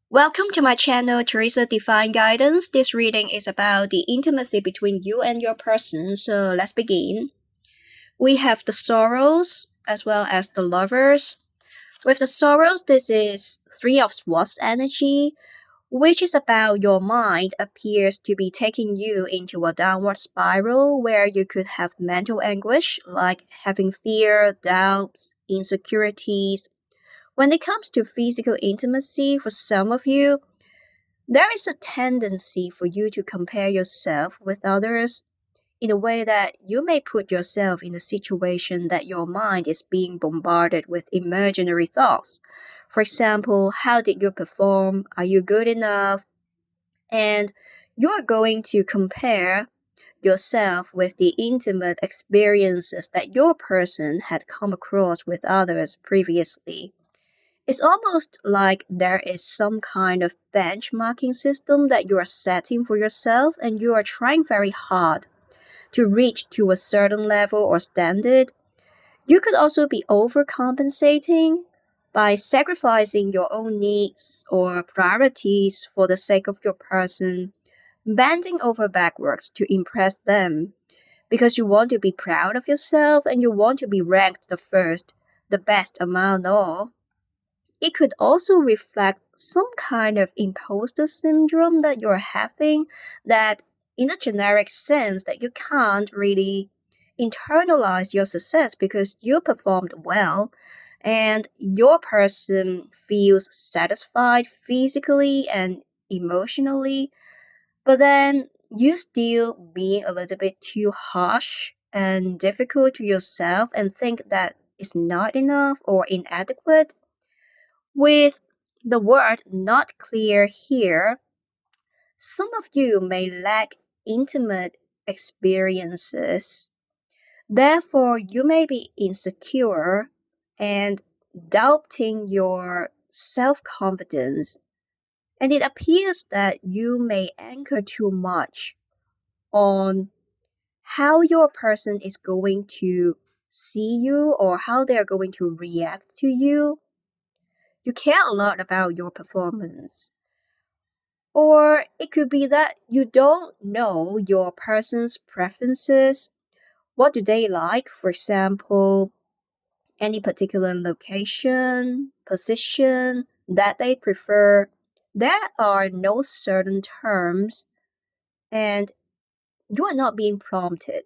Welcome to my channel, Theresa Define Guidance. This reading is about the intimacy between you and your person, so let's begin. We have the sorrows as well as the lovers. With the sorrows, this is Three of Swords energy, which is about your mind appears to be taking you into a downward spiral where you could have mental anguish like having fear, doubts, insecurities. When it comes to physical intimacy, for some of you, there is a tendency for you to compare yourself with others in a way that you may put yourself in a situation that your mind is being bombarded with imaginary thoughts. For example, how did you perform? Are you good enough? And you are going to compare yourself with the intimate experiences that your person had come across with others previously. It's almost like there is some kind of benchmarking system that you are setting for yourself and you are trying very hard to reach to a certain level or standard. You could also be overcompensating by sacrificing your own needs or priorities for the sake of your person, bending over backwards to impress them because you want to be proud of yourself and you want to be ranked the first, the best among all. It could also reflect some kind of imposter syndrome that you're having that in a generic sense that you can't really internalize your success because you performed well and your person feels satisfied physically and emotionally, but then you still being a little bit too harsh and difficult to yourself and think that it's not enough or inadequate. With the word not clear here, some of you may lack intimate experiences. Therefore, you may be insecure and doubting your self confidence. And it appears that you may anchor too much on how your person is going to see you or how they're going to react to you. You care a lot about your performance. Or it could be that you don't know your person's preferences. What do they like? For example, any particular location, position that they prefer. There are no certain terms, and you are not being prompted.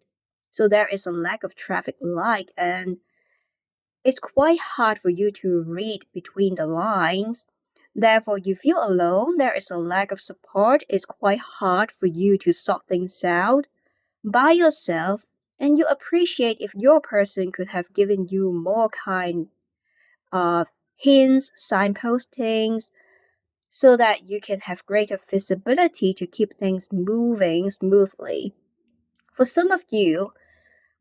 So there is a lack of traffic light, and it's quite hard for you to read between the lines. Therefore, you feel alone, there is a lack of support, it's quite hard for you to sort things out by yourself, and you appreciate if your person could have given you more kind of hints, signpostings, so that you can have greater visibility to keep things moving smoothly. For some of you,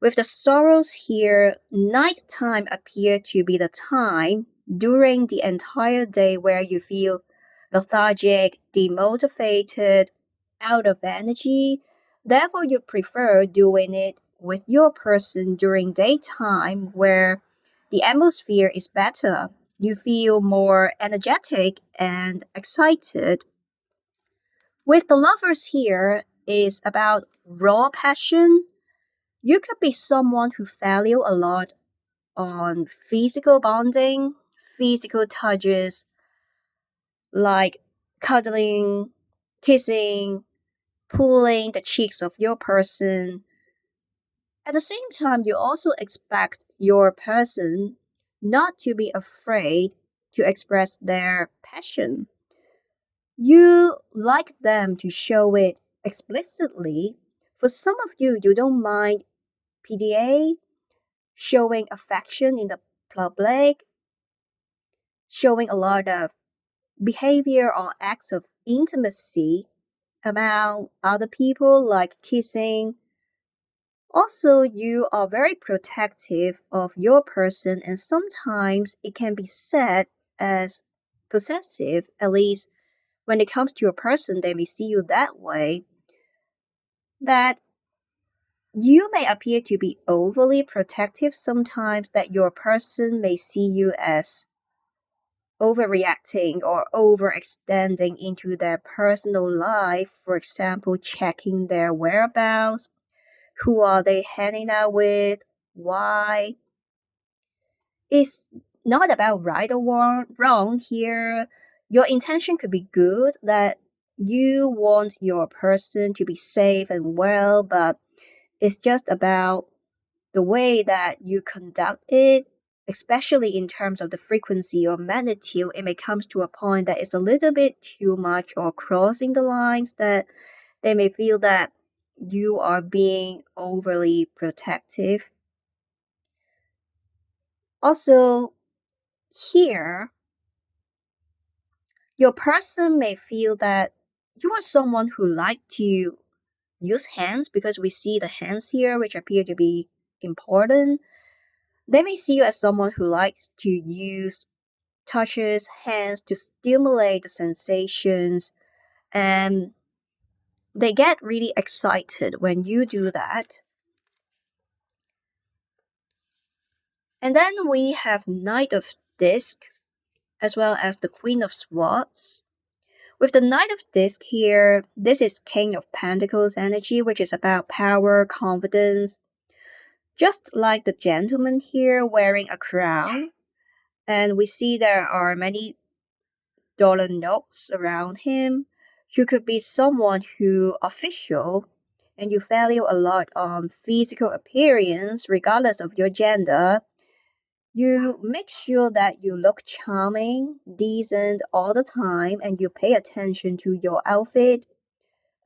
with the sorrows here, nighttime appear to be the time during the entire day where you feel lethargic, demotivated, out of energy. Therefore, you prefer doing it with your person during daytime where the atmosphere is better. You feel more energetic and excited. With the lovers here is about raw passion. You could be someone who value a lot on physical bonding, physical touches, like cuddling, kissing, pulling the cheeks of your person. At the same time, you also expect your person not to be afraid to express their passion. You like them to show it explicitly. For some of you, you don't mind PDA, showing affection in the public, showing a lot of behavior or acts of intimacy among other people, like kissing. Also, you are very protective of your person, and sometimes it can be said as possessive, at least when it comes to your person, they may see you that way, that you may appear to be overly protective sometimes, that your person may see you as overreacting or overextending into their personal life, for example, checking their whereabouts, who are they hanging out with, why. It's not about right or wrong here. Your intention could be good, that you want your person to be safe and well, but it's just about the way that you conduct it, especially in terms of the frequency or magnitude. It may come to a point that it's a little bit too much or crossing the lines, that they may feel that you are being overly protective. Also, here, your person may feel that you are someone who like to use hands, because we see the hands here, which appear to be important. They may see you as someone who likes to use touches, hands to stimulate the sensations, and they get really excited when you do that. And then we have Knight of Disc as well as the Queen of Swords. With the Knight of Disc here, this is King of Pentacles energy, which is about power, confidence. Just like the gentleman here wearing a crown, and we see there are many dollar notes around him. You could be someone who official, and you value a lot on physical appearance regardless of your gender. You make sure that you look charming, decent all the time, and you pay attention to your outfit,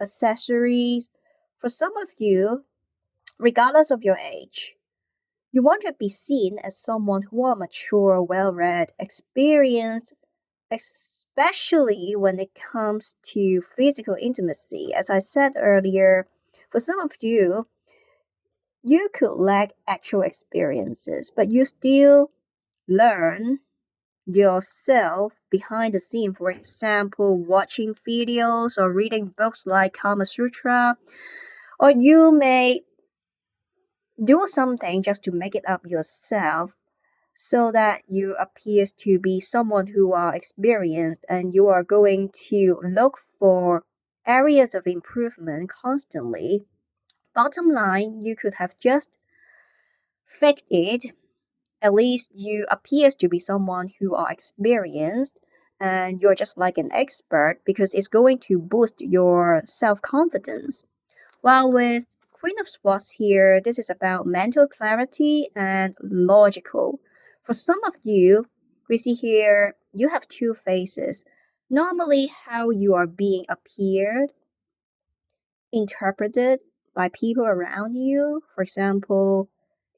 accessories. For some of you, regardless of your age, you want to be seen as someone who are mature, well read, experienced, especially when it comes to physical intimacy. As I said earlier, for some of you, you could lack actual experiences, but you still learn yourself behind the scene. For example, watching videos or reading books like Kama Sutra, or you may do something just to make it up yourself so that you appear to be someone who are experienced, and you are going to look for areas of improvement constantly. Bottom line, you could have just faked it. At least you appear to be someone who are experienced, and you're just like an expert, because it's going to boost your self-confidence. While with Queen of Swords here, this is about mental clarity and logical. For some of you, we see here you have two faces. Normally, how you are being appeared, interpreted by people around you. For example,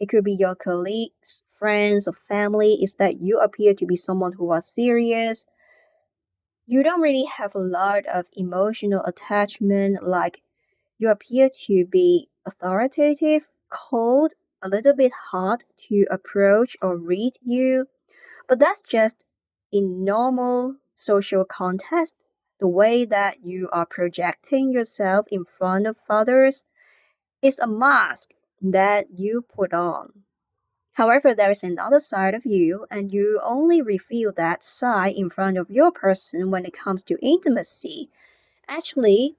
it could be your colleagues, friends, or family, is that you appear to be someone who are serious. You don't really have a lot of emotional attachment, like you appear to be authoritative, cold, a little bit hard to approach or read you, but that's just in normal social context. The way that you are projecting yourself in front of others is a mask that you put on. However, there is another side of you, and you only reveal that side in front of your person when it comes to intimacy. Actually,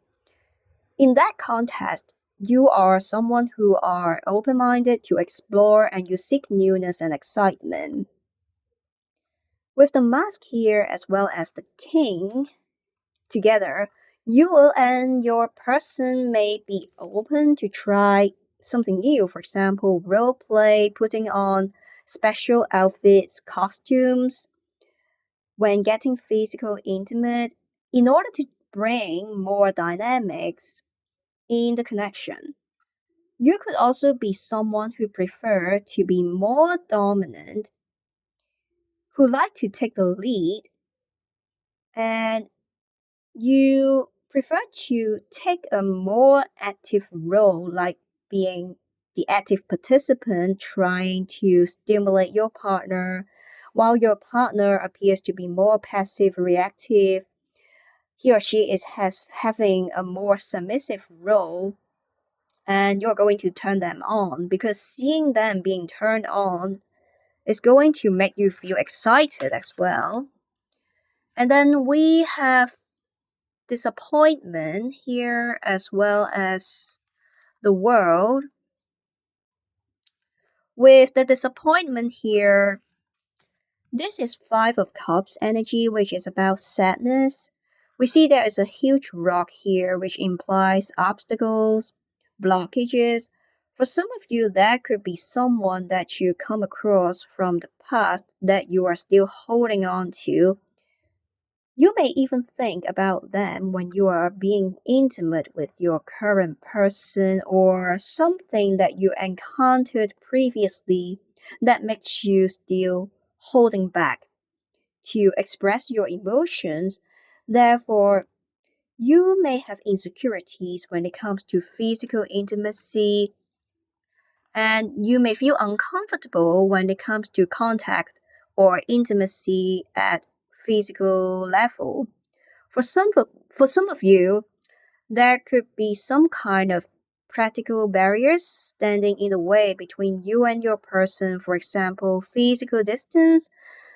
in that context, you are someone who are open-minded to explore, and you seek newness and excitement. With the mask here as well as the king together, you and your person may be open to try something new. For example, role play, putting on special outfits, costumes, when getting physical intimate, in order to bring more dynamics in the connection. You could also be someone who prefer to be more dominant, who like to take the lead, and you prefer to take a more active role, like being the active participant trying to stimulate your partner, while your partner appears to be more passive reactive. He or she is has having a more submissive role, and you're going to turn them on, because seeing them being turned on is going to make you feel excited as well. And then we have disappointment here as well as the world. With the disappointment here, this is Five of Cups energy, which is about sadness. We see there is a huge rock here, which implies obstacles, blockages. For some of you, that could be someone that you come across from the past that you are still holding on to. You may even think about them when you are being intimate with your current person or something that you encountered previously that makes you still holding back to express your emotions. Therefore, you may have insecurities when it comes to physical intimacy, and you may feel uncomfortable when it comes to contact or intimacy at physical level. For some of you, there could be some kind of practical barriers standing in the way between you and your person. For example, physical distance,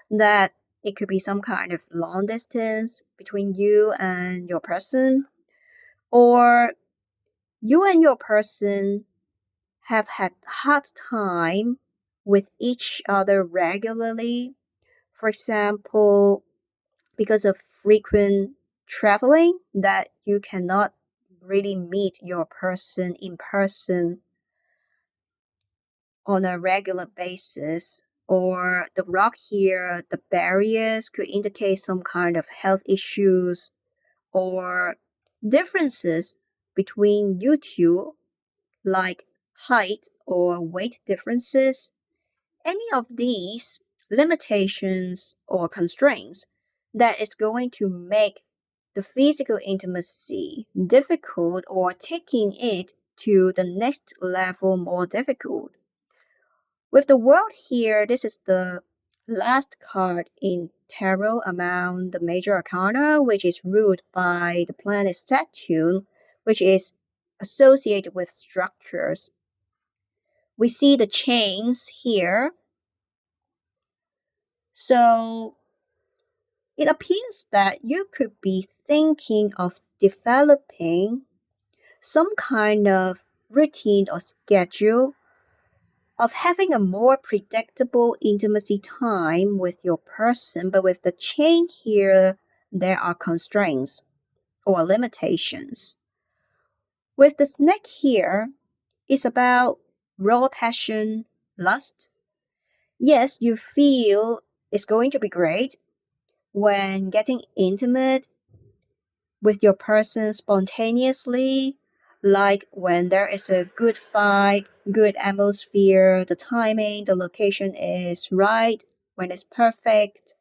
that it could be some kind of long distance between you and your person, or you and your person have had hard time with each other regularly. For example, because of frequent traveling, that you cannot really meet your person in person on a regular basis. Or the rock here, the barriers could indicate some kind of health issues or differences between you two, like height or weight differences. Any of these limitations or constraints that is going to make the physical intimacy difficult or taking it to the next level more difficult. With the world here, this is the last card in tarot among the major arcana, which is ruled by the planet Saturn, which is associated with structures. We see the chains here. So it appears that you could be thinking of developing some kind of routine or schedule of having a more predictable intimacy time with your person, but with the chain here, there are constraints or limitations. With the snake here, it's about raw passion, lust. Yes, you feel it's going to be great when getting intimate with your person spontaneously, like when there is a good vibe, good atmosphere, the timing, the location is right, when it's perfect.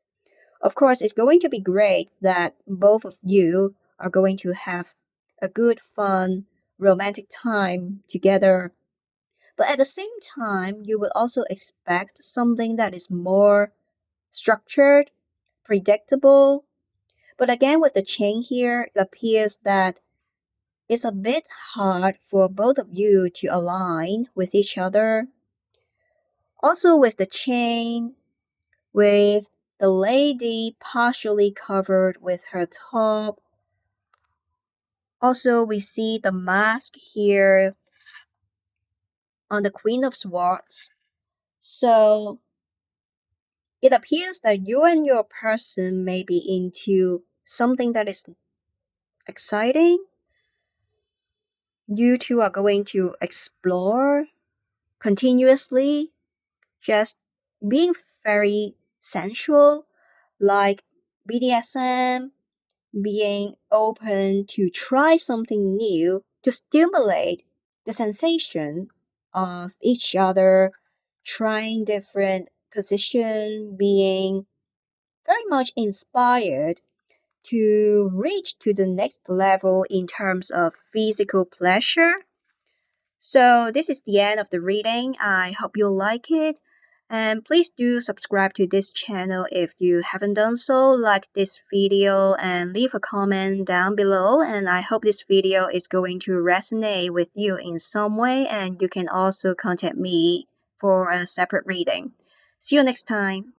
Of course, it's going to be great that both of you are going to have a good, fun, romantic time together. But at the same time, you will also expect something that is more structured, predictable. But again, with the chain here, it appears that it's a bit hard for both of you to align with each other. Also, with the chain, with the lady partially covered with her top. Also, we see the mask here on the Queen of Swords. So, it appears that you and your person may be into something that is exciting. You two are going to explore continuously, just being very sensual, like BDSM, being open to try something new to stimulate the sensation of each other, trying different position, being very much inspired to reach to the next level in terms of physical pleasure. So this is the end of the reading. I hope you like it. And please do subscribe to this channel if you haven't done so. Like this video and leave a comment down below. And I hope this video is going to resonate with you in some way. And you can also contact me for a separate reading. See you next time.